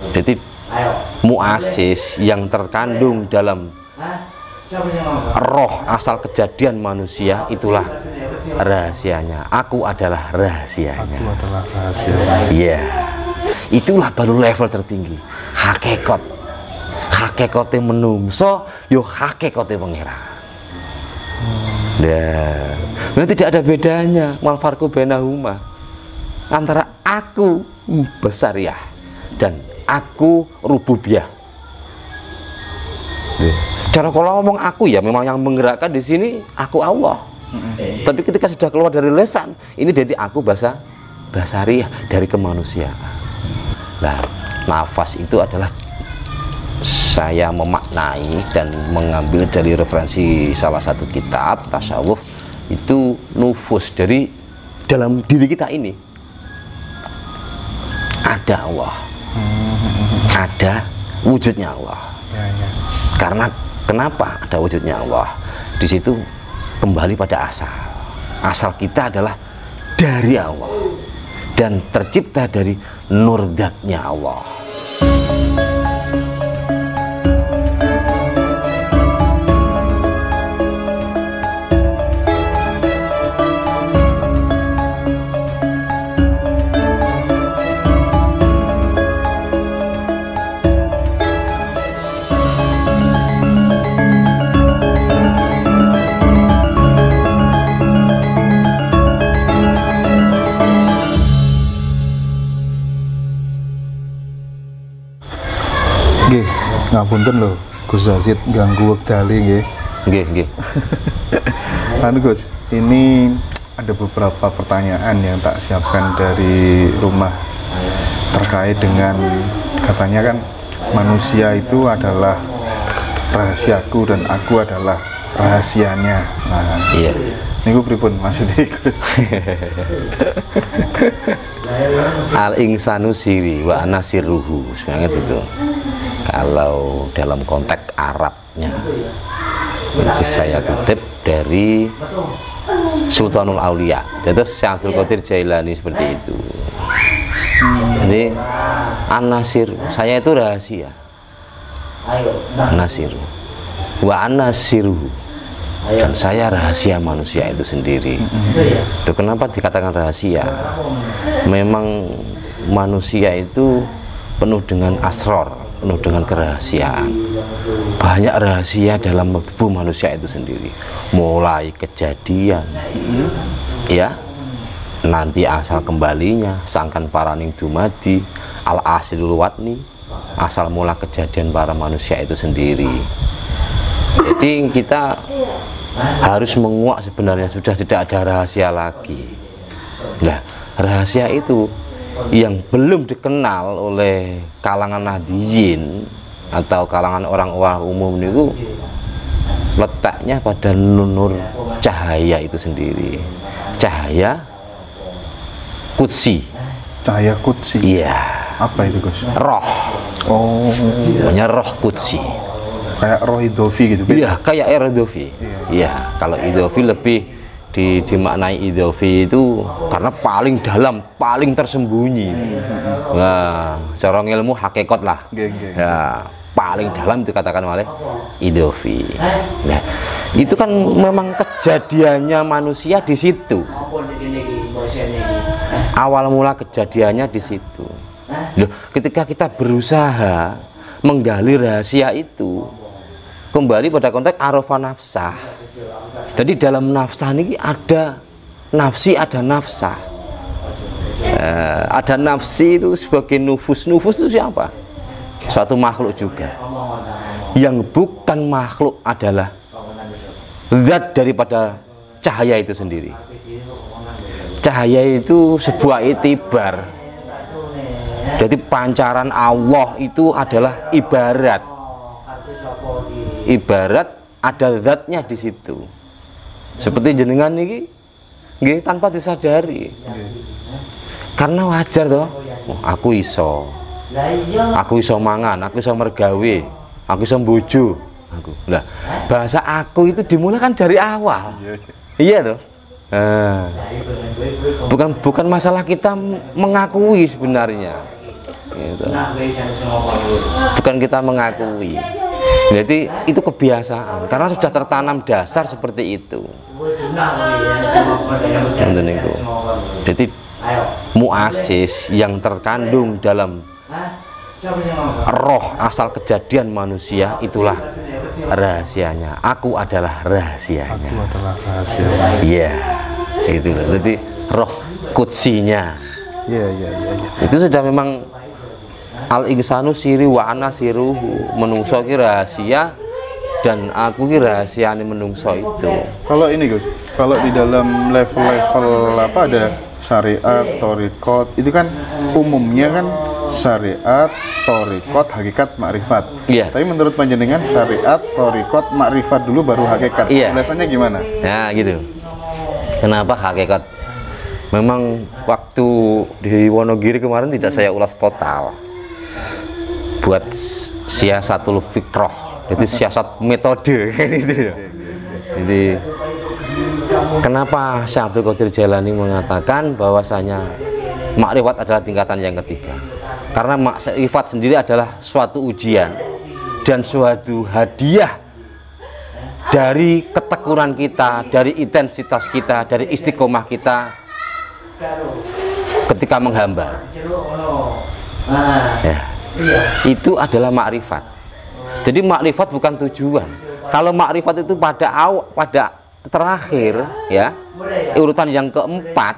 Jadi muasis yang terkandung dalam roh asal kejadian manusia itulah rahasianya. Aku adalah rahasianya. Aku adalah rahasianya. Iya. Itulah baru level tertinggi. Hakikat. Hakikate menungso yo hakikate pangeran. Nah, tidak ada bedanya mal farqu bainahuma antara aku besariyah dan aku rububiyah. Cara kalau ngomong aku ya memang yang menggerakkan di sini aku Allah. Tapi ketika sudah keluar dari lesan, ini jadi aku basariyah dari kemanusiaan. Nah, nafas itu adalah saya memaknai dan mengambil dari referensi salah satu kitab tasawuf, itu nufus dari dalam diri kita ini ada Allah, ada wujudnya Allah. Karena kenapa ada wujudnya Allah? Di situ kembali pada asal. Asal kita adalah dari Allah dan tercipta dari nur zatnya Allah. Nggih, ngapunten lho, Gus Yazid ganggu wektale nggih. Nggih. Anu Gus, ini ada beberapa pertanyaan yang tak siapkan dari rumah terkait dengan katanya kan manusia itu adalah rahasiaku dan aku adalah rahasianya. Nah, Iya. niku pripun maksudnya Gus? Al insanu siri wa ana sirruhu, sebenarnya itu. Kalau dalam konteks Arabnya itu saya kutip dari Sultanul Aulia, itu Syekh Abdul Qadir Jailani seperti itu. Jadi an-nasir, saya itu rahasia. Nasir wa an-nasiru, dan saya rahasia manusia itu sendiri. Itu kenapa dikatakan rahasia? Memang manusia itu penuh dengan asror, penuh dengan kerahasiaan. Banyak rahasia dalam tubuh manusia itu sendiri, mulai kejadian ya, nanti asal kembalinya, sangkan paraning dumadi, al asilul watni, asal mula kejadian para manusia itu sendiri. Jadi kita harus menguak sebenarnya sudah tidak ada rahasia lagi. Nah, rahasia itu yang belum dikenal oleh kalangan nahdiyin atau kalangan orang-orang umum itu letaknya pada nur cahaya itu sendiri, cahaya qudsi. Cahaya qudsi. Iya. Apa itu Gus? Roh. Oh, Namanya roh qudsi. kayak roh idofi gitu. Iya, kayak idofi. Iya, kalau idofi lebih dimaknai idofi itu karena paling dalam, paling tersembunyi. Nah, cara ilmu hakikat lah. Ya, paling dalam dikatakan oleh idofi. Nah, itu kan memang kejadiannya manusia di situ. Awal mula kejadiannya di situ. Loh, ketika kita berusaha menggali rahasia itu, kembali pada konteks arafah nafsah. Jadi dalam nafsah ini ada nafsi, ada nafsah. Ada nafsi itu sebagai nufus. Nufus itu siapa? Suatu makhluk juga. Yang bukan makhluk adalah zat daripada cahaya itu sendiri. Cahaya itu sebuah itibar. Jadi pancaran Allah itu adalah ibarat. Ibarat ada zatnya di situ. Seperti jenengan ini, nggih tanpa disadari. Karena wajar toh. Aku iso mangan, aku iso mergawe, aku iso bojo. Lah, bahasa aku itu dimulai kan dari awal. Iya toh. Bukan masalah kita mengakui sebenarnya. gitu. Bukan kita mengakui. Jadi itu kebiasaan karena sudah tertanam dasar seperti itu. Jadi muasis yang terkandung dalam roh asal kejadian manusia itulah rahasianya. Aku adalah rahasianya. Aku adalah rahasianya. Iya, itu. Jadi roh kutsinya. Iya. Itu sudah memang al insanu siri wa ana siruhu, menungso ki rahasia dan aku ki rahasiane menungso itu. Kalau ini Gus, kalau di dalam level-level apa ada syariat, thariqat, itu kan umumnya kan syariat, thariqat, hakikat, makrifat. Iya. Tapi menurut panjenengan syariat, thariqat, makrifat dulu baru hakikat. Iya. Biasanya gimana? Nah, gitu. Kenapa hakikat? Memang waktu di Wonogiri kemarin tidak saya ulas total. Buat siasatul fikroh, jadi siasat metode gitu ya. Jadi kenapa Syekh Abdul Qadir Jailani mengatakan bahwasanya makrifat adalah tingkatan yang ketiga? Karena makrifat sendiri adalah suatu ujian dan suatu hadiah dari ketekunan kita, dari intensitas kita, dari istiqomah kita ketika menghamba. Ya. Itu adalah makrifat. Jadi makrifat bukan tujuan. Kalau makrifat itu pada terakhir ya, urutan yang keempat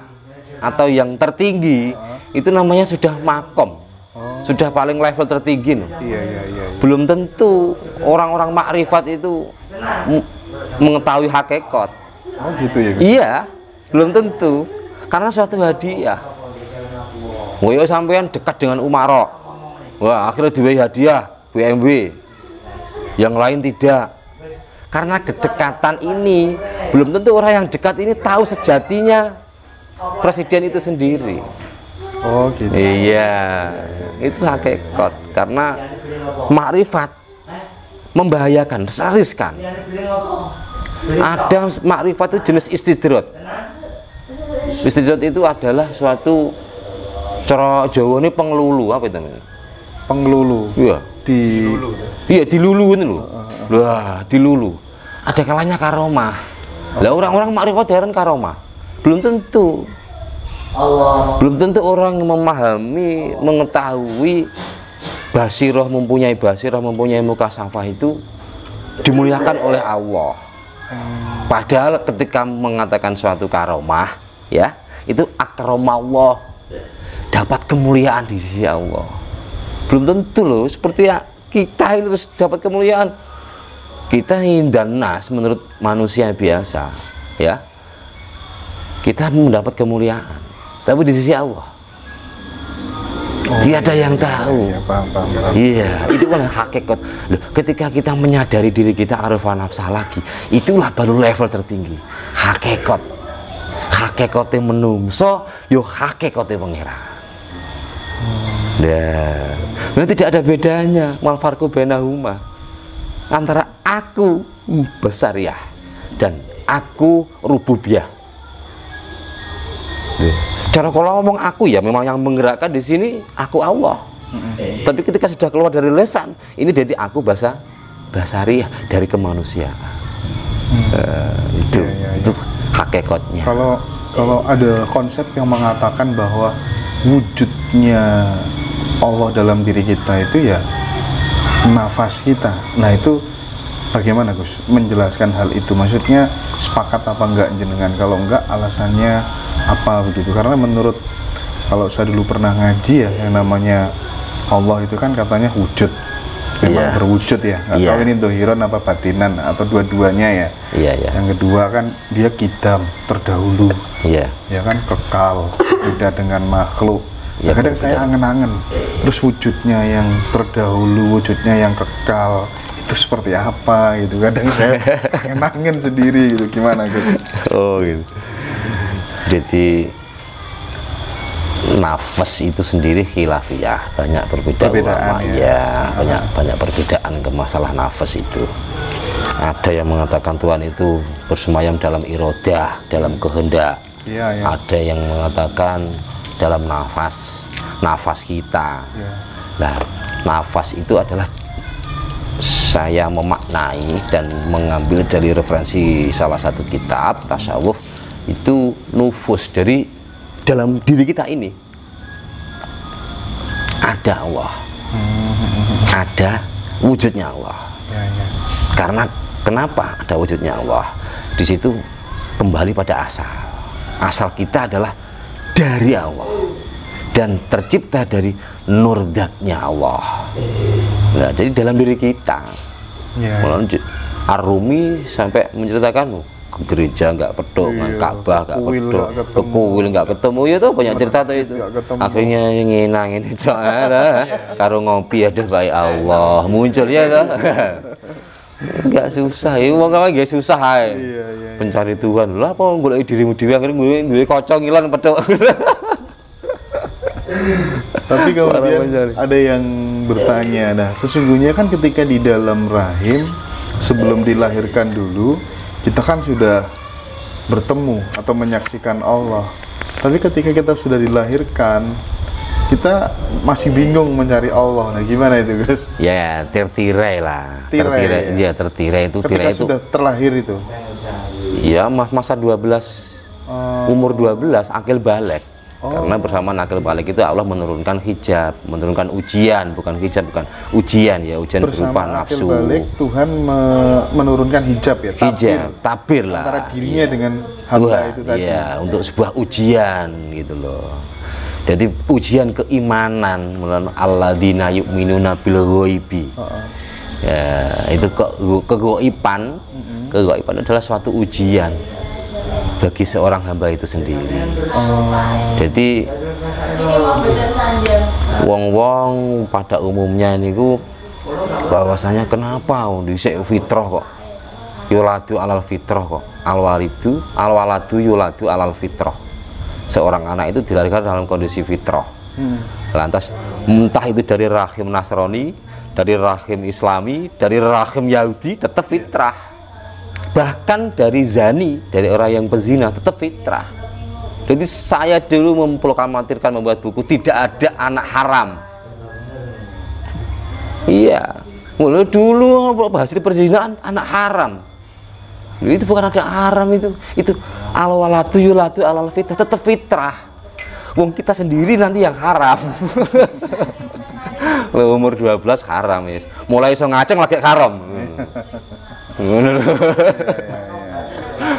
atau yang tertinggi, itu namanya sudah makom. Sudah paling level tertinggi. Iya. Belum tentu orang-orang makrifat itu mengetahui hakikat. Oh gitu ya. Iya, belum tentu. Karena suatu hadiah. Woyo sampean dekat dengan Umaro. Wah, akhirnya diwai hadiah BMW. Yang lain tidak. Karena kedekatan ini belum tentu orang yang dekat ini tahu sejatinya presiden itu sendiri. Oh gitu. Iya, itu hakikat. Karena makrifat membahayakan, riskan. Ada makrifat itu jenis istidrot. Istidrot itu adalah suatu cara Jawa ini pengelulu, apa itu namanya? Pengelulu. Iya. Iya, dilulu ini loh. Wah, dilulu. Ada kalanya karomah. Lah orang-orang makrifat heran karomah. Belum tentu. Belum tentu orang memahami, mengetahui basirah, mempunyai mukasafah itu dimuliakan oleh Allah. Padahal ketika mengatakan suatu karomah, ya, itu akramallah, dapat kemuliaan di sisi Allah. Belum tentu loh, seperti ya, kita ini terus dapat kemuliaan. Kita dan nas menurut manusia biasa, ya, kita mendapat kemuliaan, tapi di sisi Allah tiada yang tahu. Iya, itu kan hakikat. Loh, ketika kita menyadari diri kita arifan nafsah lagi, itulah baru level tertinggi. Hakikatnya menungso, yo hakikatnya pangeran. Nah, tidak ada bedanya mal farqu bainahuma antara aku besariyah dan aku rububiyah. Cara kalau ngomong aku ya memang yang menggerakkan di sini aku Allah. Tapi ketika sudah keluar dari lesan, ini jadi aku basariyah dari kemanusiaan. Itu hakikatnya. Kalau ada konsep yang mengatakan bahwa wujudnya Allah dalam diri kita itu ya nafas kita. Nah itu bagaimana Gus menjelaskan hal itu? Maksudnya sepakat apa enggak jenengan? Kalau enggak alasannya apa begitu? Karena menurut, kalau saya dulu pernah ngaji ya, yang namanya Allah itu kan katanya wujud, memang berwujud ya. Nggak tahu ini dohiron apa batinan atau dua-duanya ya. Yang kedua kan dia kidam, terdahulu, ya kan, kekal, beda dengan makhluk. Kadang saya angen-angen, terus wujudnya yang terdahulu, wujudnya yang kekal, itu seperti apa gitu. Kadang saya angen-angen sendiri gitu. Gimana Gus? Oh gitu. Jadi nafas itu sendiri khilafiyah, banyak perbedaan ulama ya, banyak perbedaan ke masalah nafas itu. Ada yang mengatakan Tuhan itu bersemayam dalam irodah, dalam kehendak. Ada yang mengatakan dalam nafas kita. Nah, nafas itu adalah saya memaknai dan mengambil dari referensi salah satu kitab tasawuf, itu nufus, dari dalam diri kita ini ada Allah, ada wujudnya Allah. Karena kenapa ada wujudnya Allah? Di situ kembali pada asal kita adalah dari Allah dan tercipta dari nur zatnya Allah. Nah, jadi dalam diri kita. Ar-Rumi sampai menceritakan ke gereja nggak pedok, Ka'bah nggak pedok, ke kuil nggak ketemu, ya tuh banyak cerita tuh itu. Akhirnya nginangin itu karo ngopi ada baik Allah muncul ya tuh. Nggak susah ya, uang apa nggak susah ya. Pencari Tuhan lah, apa golek dirimu dewi, akhirnya gue kocok ngilang pedok. Tapi kemudian ada yang bertanya, nah sesungguhnya kan ketika di dalam rahim sebelum dilahirkan dulu kita kan sudah bertemu atau menyaksikan Allah. Tapi ketika kita sudah dilahirkan kita masih bingung mencari Allah. Nah gimana itu Gus? Ya tertirai lah. Tertirai ya, tertirai itu. Ketika tirai itu sudah terlahir itu? Ya masa 12 umur 12 akil balik. Karena bersama nakil balik itu Allah menurunkan hijab, menurunkan ujian, bukan hijab, bukan ujian ya, ujian berupa nafsu. Bersama balik Tuhan menurunkan hijab ya, tabir lah antara dirinya dengan hamba itu tadi. Ya, untuk sebuah ujian gitu loh. Jadi ujian keimanan melalui alladzina yu'minuna bil ghaibi. Ya, itu kegoiban. Kegoiban adalah suatu ujian bagi seorang hamba itu sendiri. Jadi wong-wong pada umumnya niku bahwasanya kenapa dhisik fitrah kok yuladu alal fitrah kok alwaladu yuladu alal fitrah. Seorang anak itu dilahirkan dalam kondisi fitrah. Lantas entah itu dari rahim Nasrani, dari rahim Islami, dari rahim Yahudi, tetap fitrah. Bahkan dari zani, dari orang yang pezina, tetap fitrah. Jadi saya dulu memproklamirkan, membuat buku tidak ada anak haram. Iya, mulai dulu bahas perzinaan anak haram. Itu bukan ada haram, itu al-waladu yuladu alal fitrah, tetap fitrah. Wong kita sendiri nanti yang haram. Umur 12 haram ya. Mulai iso ngaceng lagi haram.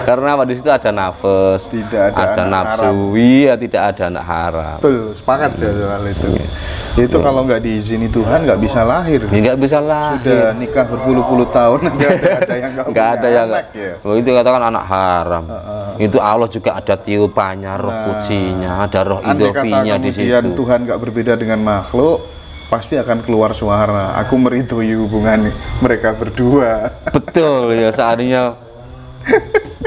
Karena apa, di situ ada nafas, ada nafsu, ya tidak ada anak haram. Betul, sepakat saya soal itu. Itu kalau nggak diizini Tuhan nggak bisa lahir. Nggak bisa lahir. Sudah nikah berpuluh-puluh tahun nggak ada yang nggak ada yang anak, ya. Itu katakan anak haram. Itu Allah juga ada tiupannya, roh kucinya, ada roh idofinya di situ. Kemudian Tuhan nggak berbeda dengan makhluk, pasti akan keluar suara, aku meridhoi hubungan mereka berdua. Betul ya, seandainya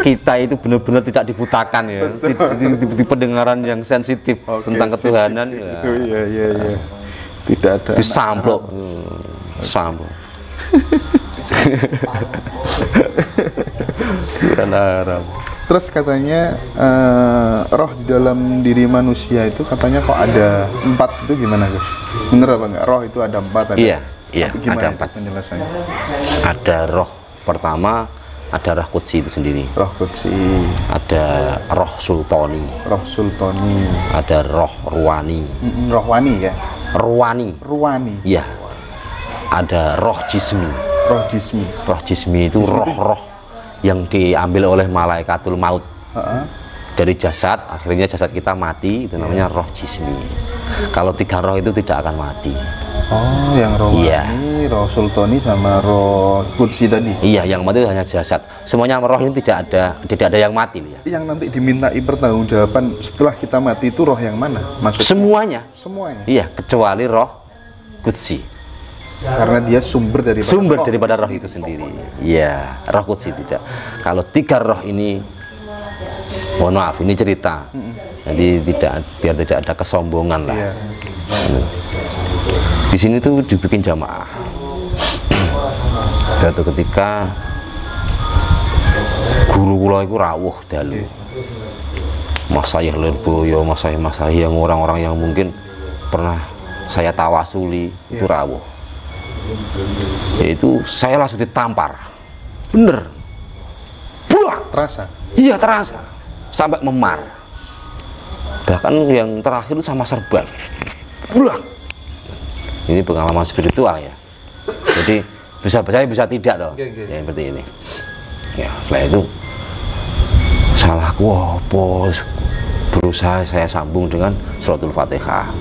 kita itu benar-benar tidak dibutakan ya, di pendengaran yang sensitif tentang ketuhanan ya. Itu iya. Tidak ada disamplok. Samplok. Bukan haram. Terus katanya roh di dalam diri manusia itu katanya kok ada 4, itu gimana Gus? Bener apa enggak? Roh itu ada 4 ada? Iya, ada 4 penjelasannya. Ada roh pertama, ada roh qudsi itu sendiri. Roh qudsi. Ada roh sultani. Roh sultani. Ada roh ruwani. Rohwani ya? Ruwani. Iya. Ada roh jismi. Roh jismi. Roh jismi itu roh-roh yang diambil oleh malaikatul maut dari jasad, akhirnya jasad kita mati, itu namanya roh jismi. Kalau 3 roh itu tidak akan mati. Oh, yang roh ini, roh sultani sama roh qudsi tadi. Iya, yang mati hanya jasad. Semuanya roh ini tidak ada yang mati ya. Yang nanti dimintai pertanggungjawaban setelah kita mati itu roh yang mana? Maksudnya? Semuanya. Iya, kecuali roh qudsi. Karena dia sumber daripada roh itu sendiri. Iya, roh qudsi tidak. Kalau 3 roh ini, mohon maaf ini cerita. Jadi biar tidak ada kesombongan lah. Iya. Di sini tuh dibikin jamaah. Suatu ketika guru kula iku rawuh dalu. Masayih Lirboyo, masayih yang orang-orang yang mungkin pernah saya tawasuli itu rawuh. Yaitu saya langsung ditampar. Bener. Buak. Terasa? Iya terasa. Sampai memar. Bahkan yang terakhir itu sama serban. Buak. Ini pengalaman spiritual ya. Jadi bisa percaya bisa tidak toh. Ya seperti ini. Ya setelah itu salahku apa? Berusaha saya sambung dengan suratul Fatihah.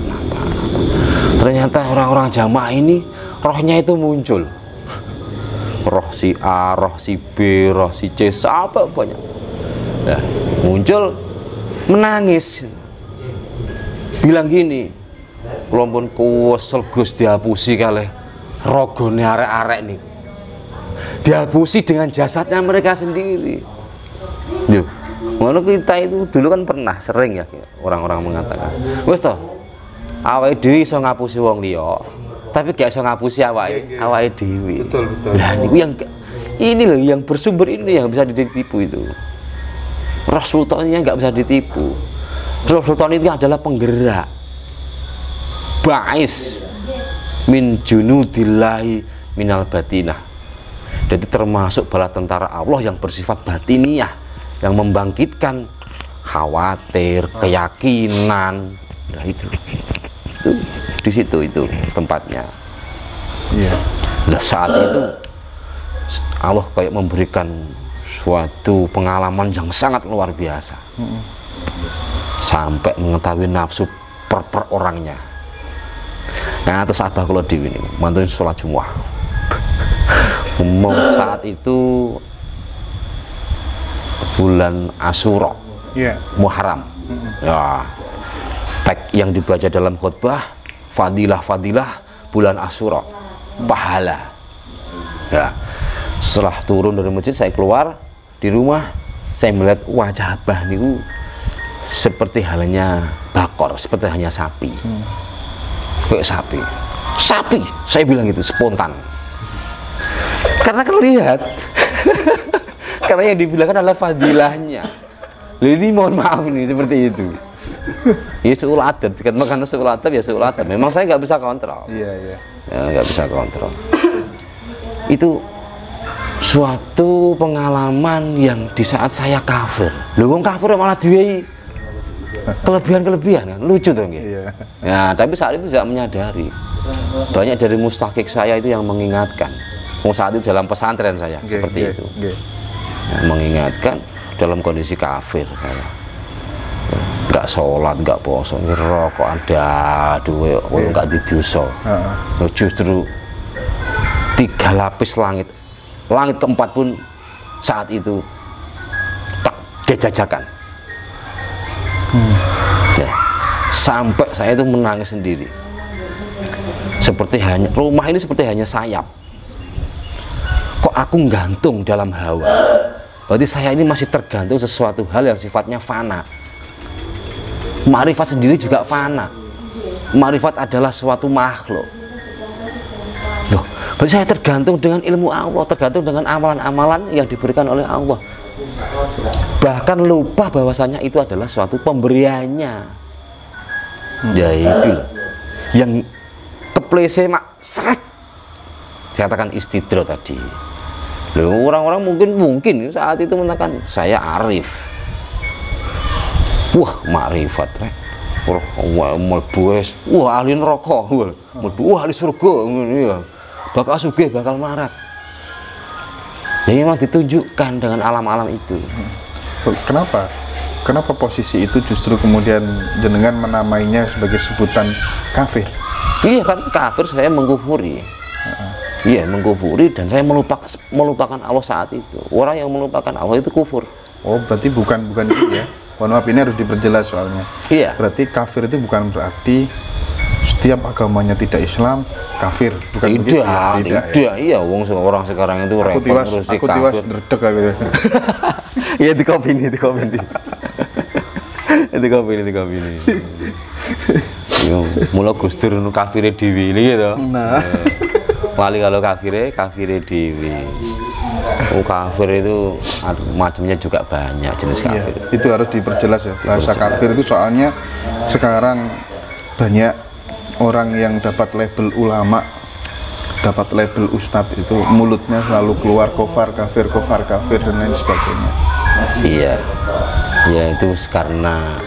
Ternyata orang-orang jamaah ini rohnya itu muncul. Roh si A, roh si B, roh si C, sampai banyak. Nah, muncul menangis. Bilang gini, kelompok kuwesel Gus dihapusi kalih rogone arek-arek nih. Dihapusi dengan jasadnya mereka sendiri. Yuk. Ngono kita itu dulu kan pernah sering ya orang-orang mengatakan, wes toh, awake dhewe iso ngapusi wong liya, tapi gak iso ngapusi awake dhewe. Betul. Lah ini loh yang bersumber ini yang bisa ditipu itu. Roh sultannya nggak bisa ditipu. Roh sultan itu adalah penggerak. Ba'is min junudillahi minal batinah. Jadi termasuk bala tentara Allah yang bersifat batiniyah, yang membangkitkan khawatir, keyakinan. Nah itu di situ itu tempatnya. Iya. Nah saat itu Allah kayak memberikan suatu pengalaman yang sangat luar biasa. Sampai mengetahui nafsu per orangnya. Nah terus abah kalau di ini mantuin sholat Jumat. Saat itu bulan Asyura, Muharram. Ya, teks yang dibaca dalam khutbah, fadilah bulan Asyura, pahala. Ya, setelah turun dari masjid saya keluar di rumah, saya melihat wajah abah niku seperti halnya bakor, seperti hanya sapi. Kayak sapi, saya bilang itu spontan. Karena kelihatan. Karena yang dibilangkan adalah fadilahnya. Jadi mohon maaf nih seperti itu. Ya suul adab, karena suul adab ya suul adab. Memang saya nggak bisa kontrol. Iya. Ya, nggak bisa kontrol. Itu suatu pengalaman yang di saat saya kafir. Loh wong kafir malah diwehi kelebihan kan, lucu dong ya. Iya. Ya, tapi saat itu tidak menyadari. Banyak dari mustahqiq saya itu yang mengingatkan. Saat itu dalam pesantren saya seperti itu. Mengingatkan dalam kondisi kafir saya. Nggak sholat, nggak puasa, ngerokok ada duwe, nggak didosa. Justru 3 lapis langit keempat pun saat itu tak dijajakan. Ya, sampai saya itu menangis sendiri. Seperti hanya rumah ini seperti hanya sayap. Kok aku gantung dalam hawa? Berarti saya ini masih tergantung sesuatu hal yang sifatnya fana. Ma'rifat sendiri juga fana. Ma'rifat adalah suatu makhluk. Loh, berarti saya tergantung dengan ilmu Allah, tergantung dengan amalan-amalan yang diberikan oleh Allah. Bahkan lupa bahwasanya itu adalah suatu pemberiannya. Ya itu loh. Yang keplese mak seret. Dikatakan istidro tadi. Loh, orang-orang mungkin saat itu mengatakan saya arif. Wah, makrifat rek. Wah, mlebu wis. Wah, ahli neraka. Wah, ahli surga ngono ya. Bakal sugih, bakal marat. Ya memang ditunjukkan dengan alam-alam itu. Kenapa posisi itu justru kemudian jenengan menamainya sebagai sebutan kafir? Iya kan, kafir saya mengkufuri. Iya, mengkufuri dan saya melupakan Allah saat itu. Orang yang melupakan Allah itu kufur. Oh, berarti bukan itu ya. Mohon maaf, ini harus diperjelas soalnya. Iya. Berarti kafir itu bukan berarti setiap agamanya tidak Islam kafir, bukan begitu ya? Tidak. Ya? Iya, orang sekarang itu repot terus di kafir. Aku tiwas dredeg gitu. Iya, di kopi ini. Di kopi ini. Mula Gus Dur nu kafire dhewe gitu. Nah. Wali kalau kafire dhewe. Kafir itu macamnya juga banyak jenis kafir. Iya, itu harus diperjelas ya. Bahasa kafir itu soalnya sekarang banyak orang yang dapat label ulama, dapat label ustadz itu mulutnya selalu keluar kofar kafir dan lain sebagainya. Iya, ya itu karena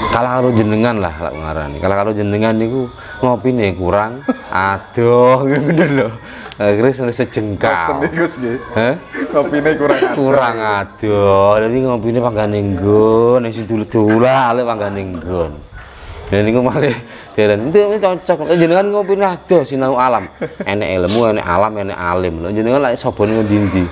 kalau jenengan lah ngarani. Kalau jenengan itu ngopi nih kurang, aduh, bener loh. Akhirnya sejengkal. Ngopi nih kurang aduh. Jadi ngopi nih panggane nggon, yang situ dula ale panggane nggon. Dan ini malah deren itu cocok. Jenengan ngopi nih aduh sinau alam, enek ilmu, enek alam, enek alim. Jenengan lah sobone ngendi-endi,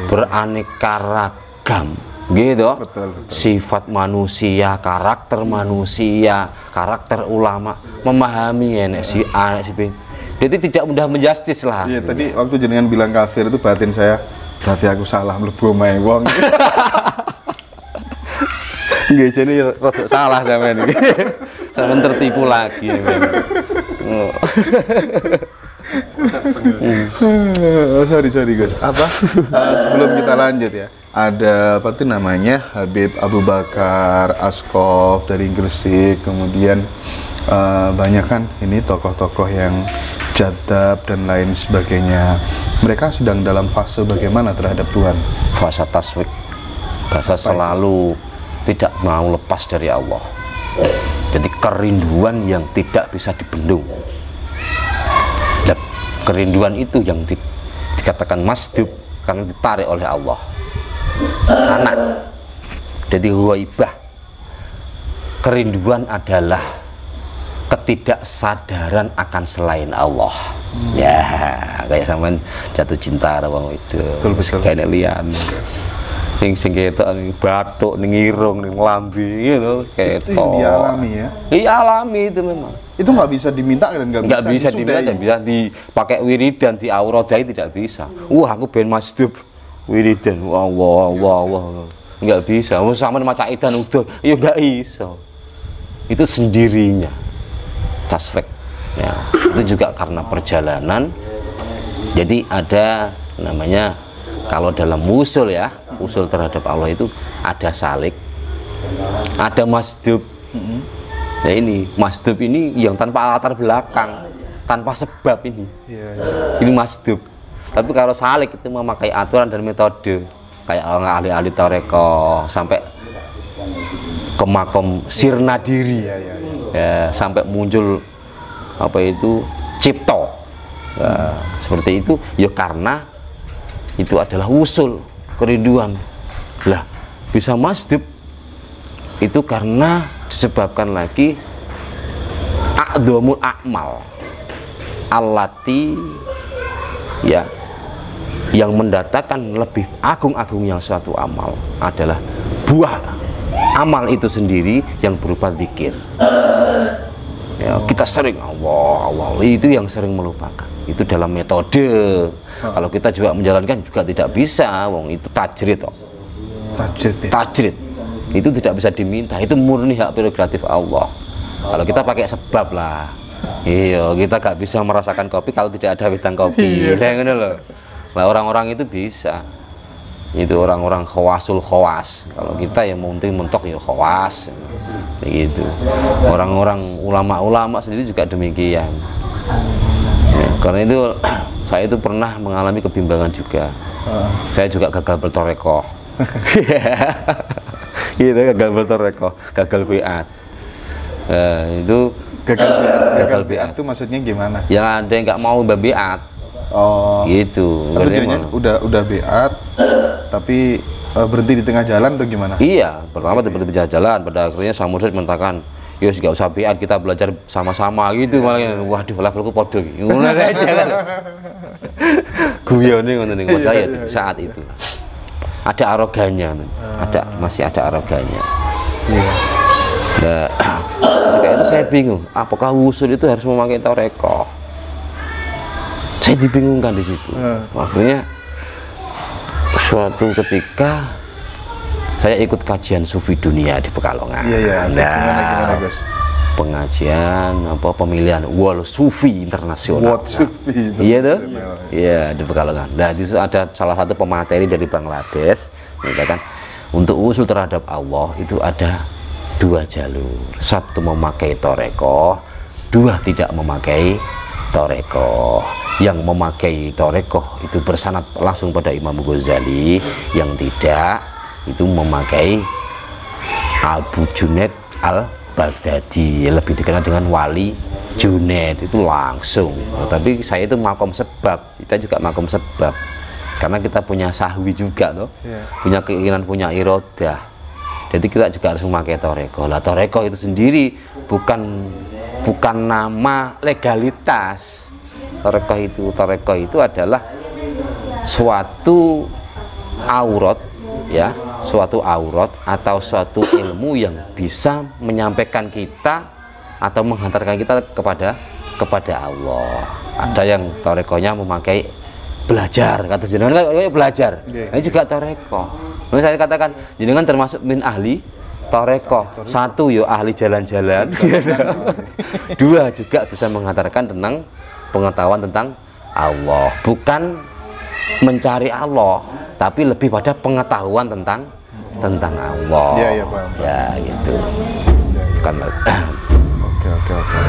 beraneka ragam. Gitu, betul. Sifat manusia, karakter manusia, karakter ulama, memahami enek si A, enek si B. Jadi tidak mudah menjustis lah. Iya, tadi waktu jenengan bilang kafir itu batin saya, berarti aku salah mlebu omahe wong. Nggih, jane rada salah sampean iki. Sampeyan tertipu lagi. Sorry Gus. Apa? Sebelum kita lanjut ya, ada apa tuh namanya Habib Abu Bakar Askof dari Gresik, kemudian banyak kan ini tokoh-tokoh yang jadab dan lain sebagainya. Mereka sedang dalam fase bagaimana terhadap Tuhan? Fase taswik, fase selalu tidak mau lepas dari Allah. Jadi kerinduan yang tidak bisa dibendung. Dan kerinduan itu yang dikatakan masdub karena ditarik oleh Allah. Anak. Jadi huwaibah. Kerinduan adalah ketidaksadaran akan selain Allah. Ya, kayak sampean jatuh cinta karo wong itu. Betul. Kayak lian. Sing ketok batuk ning irung ning lambe gitu ketok. Itu dialami ya. Iya alami itu memang. Itu nggak bisa diminta dan nggak bisa diminta, nggak bisa dipakai wiridan, di aurodai tidak bisa. Aku ben masdub wiridan. Wah. Nggak bisa. Sama maca idan udah. Ya nggak iso. Itu sendirinya. Tasfik. Ya, itu juga karena perjalanan. Jadi ada namanya kalau dalam usul ya, usul terhadap Allah itu ada salik, ada masdub. Nah ini masdub ini yang tanpa latar belakang, tanpa sebab ini. Ini masdub. Tapi kalau salik itu memakai aturan dan metode, kayak ahli-ahli tarekoh sampai ke makom sirna diri, ya, sampai muncul apa itu cipto. Nah, seperti itu ya karena itu adalah usul kerinduan lah. Bisa masdub itu karena disebabkan lagi a'dhamul a'mal allati ya yang mendatangkan lebih agung-agung yang suatu amal adalah buah amal itu sendiri yang berupa zikir. Ya, kita sering Allah itu yang sering melupakan. Itu dalam metode. Kalau kita juga menjalankan juga tidak bisa, wong itu tajrid toh. Tajrid. Itu tidak bisa diminta. Itu murni hak prerogatif Allah. Kalau kita pakai sebab lah. Iya, kita gak bisa merasakan kopi kalau tidak ada wedang kopi. Ngono loh. Nah, orang-orang itu bisa. Itu orang-orang khawasul khawas. Kalau kita yang mentok ya khawas. Begitu. Orang-orang ulama-ulama sendiri juga demikian. Ya, karena itu saya itu pernah mengalami kebimbangan juga. Saya juga gagal bertorekoh. Gitu, gagal bertorekoh, gagal biat. Itu gagal biat itu maksudnya gimana? Ya ada yang nggak mau biat. Oh. Gitu. Udah biat, tapi berhenti di tengah jalan atau gimana? Iya, pertama berhenti di tengah jalan. Pada akhirnya sang murid mengatakan, yus gak usah biat, kita belajar sama-sama gitu. Malah waduh lah aku podo iki. Ngono aja kan. Guyone ngono ning saya saat itu. Ada arogannya, masih ada arogannya. Iya. Nah, ketika itu saya bingung, apakah usul itu harus memakai tarekoh? Saya dibingungkan di situ. Akhirnya suatu ketika saya ikut kajian sufi dunia di Pekalongan. Iya. Gimana, Gus? Pengajian pemilihan wal sufi internasional. Iya tuh. Iya di Pekalongan. Nah di situ ada salah satu pemateri dari Bangladesh, kan untuk usul terhadap Allah itu ada dua jalur. Satu memakai torekoh, dua tidak memakai torekoh. Yang memakai torekoh itu bersanad langsung pada Imam Ghazali, yang tidak itu memakai Abu Junaid al-Baghdadi, lebih dikenal dengan Wali Junaid, itu langsung. Tapi saya itu makom sebab, kita juga makom sebab, karena kita punya sahwi juga loh, punya keinginan, punya irodah. Jadi kita juga harus memakai torekoh. Lah torekoh itu sendiri bukan nama legalitas. Torekoh itu adalah suatu aurat, ya, suatu aurat atau suatu ilmu yang bisa menyampaikan kita atau menghantarkan kita kepada Allah. Ada yang torekohnya memakai belajar, kata jenengan kan belajar. Ini juga torekoh. Lalu saya katakan jenengan termasuk min ahli torekoh. Satu, yo ahli jalan-jalan. Dua, juga bisa menghantarkan tentang pengetahuan tentang Allah, bukan mencari Allah, tapi lebih pada pengetahuan tentang Allah. Ya, paham. Ya gitu. Bukan. Oke.